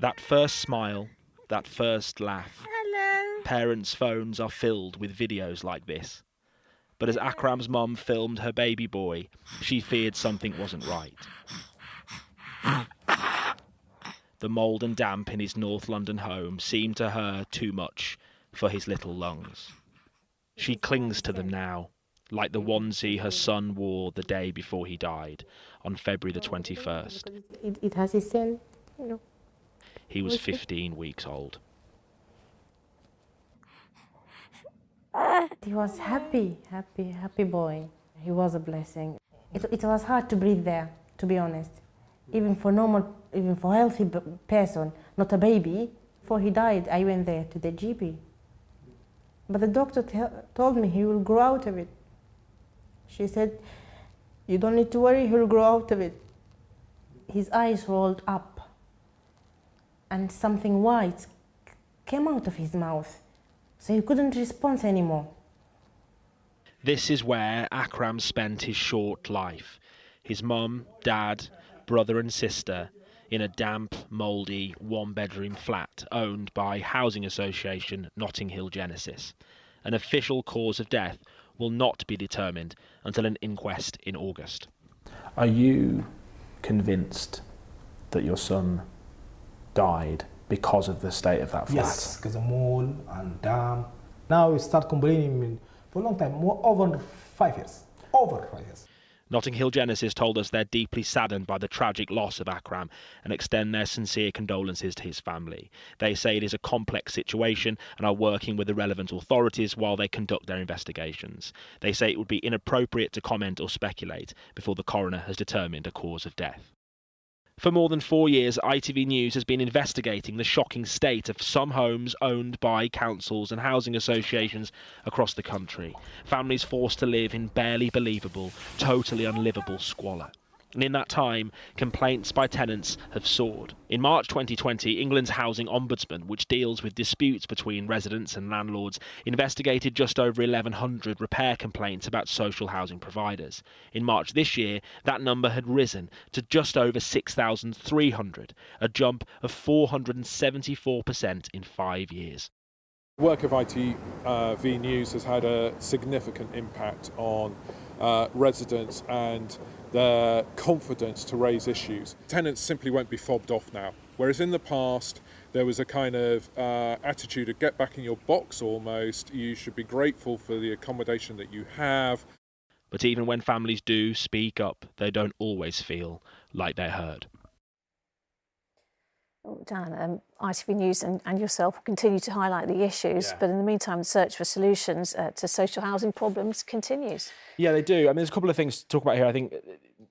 That first smile, that first laugh. Hello. Parents' phones are filled with videos like this. But as Akram's mum filmed her baby boy, she feared something wasn't right. The mould and damp in his North London home seemed to her too much for his little lungs. She clings to them now, like the onesie her son wore the day before he died, on February the 21st. It has a scent, you know. He was 15 weeks old. He was happy boy. He was a blessing. It was hard to breathe there, to be honest. Even for healthy person, not a baby. Before he died, I went there to the GP. But the doctor told me he will grow out of it. She said, you don't need to worry, he will grow out of it. His eyes rolled up and something white came out of his mouth. So he couldn't respond anymore. This is where Akram spent his short life. His mum, dad, brother and sister in a damp, mouldy, one-bedroom flat owned by Housing Association Notting Hill Genesis. An official cause of death will not be determined until an inquest in August. Are you convinced that your son died because of the state of that flat? Yes, because of mold and damp. Now we start complaining for a long time, over 5 years. Over 5 years. Notting Hill Genesis told us they're deeply saddened by the tragic loss of Akram and extend their sincere condolences to his family. They say it is a complex situation and are working with the relevant authorities while they conduct their investigations. They say it would be inappropriate to comment or speculate before the coroner has determined a cause of death. For more than 4 years, ITV News has been investigating the shocking state of some homes owned by councils and housing associations across the country. Families forced to live in barely believable, totally unlivable squalor. And in that time, complaints by tenants have soared. In March 2020, England's Housing Ombudsman, which deals with disputes between residents and landlords, investigated just over 1,100 repair complaints about social housing providers. In March this year, that number had risen to just over 6,300, a jump of 474% in 5 years. The work of ITV News has had a significant impact on residents and their confidence to raise issues. Tenants simply won't be fobbed off now, whereas in the past there was a kind of attitude of get back in your box almost, you should be grateful for the accommodation that you have. But even when families do speak up, they don't always feel like they're heard. Dan, ITV News and yourself will continue to highlight the issues, but in the meantime, the search for solutions to social housing problems continues. Yeah, they do. I mean, there's a couple of things to talk about here. I think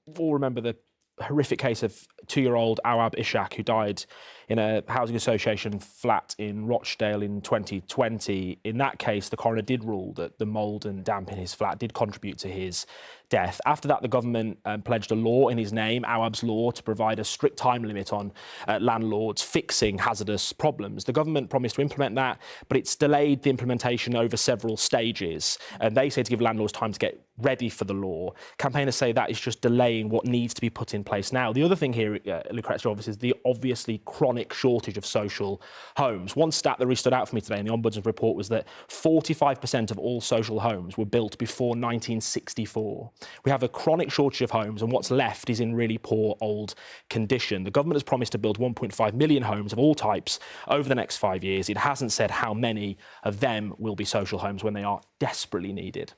we all remember the horrific case of 2-year-old Awab Ishak, who died in a housing association flat in Rochdale in 2020. In that case, the coroner did rule that the mould and damp in his flat did contribute to his death. After that, the government pledged a law in his name, Awab's law, to provide a strict time limit on landlords fixing hazardous problems. The government promised to implement that, but it's delayed the implementation over several stages. And they say to give landlords time to get ready for the law. Campaigners say that is just delaying what needs to be put in place now. The other thing here, Lucrezia, obviously, is the obviously chronic shortage of social homes. One stat that really stood out for me today in the Ombudsman's report was that 45% of all social homes were built before 1964. We have a chronic shortage of homes, and what's left is in really poor old condition. The government has promised to build 1.5 million homes of all types over the next 5 years. It hasn't said how many of them will be social homes when they are desperately needed.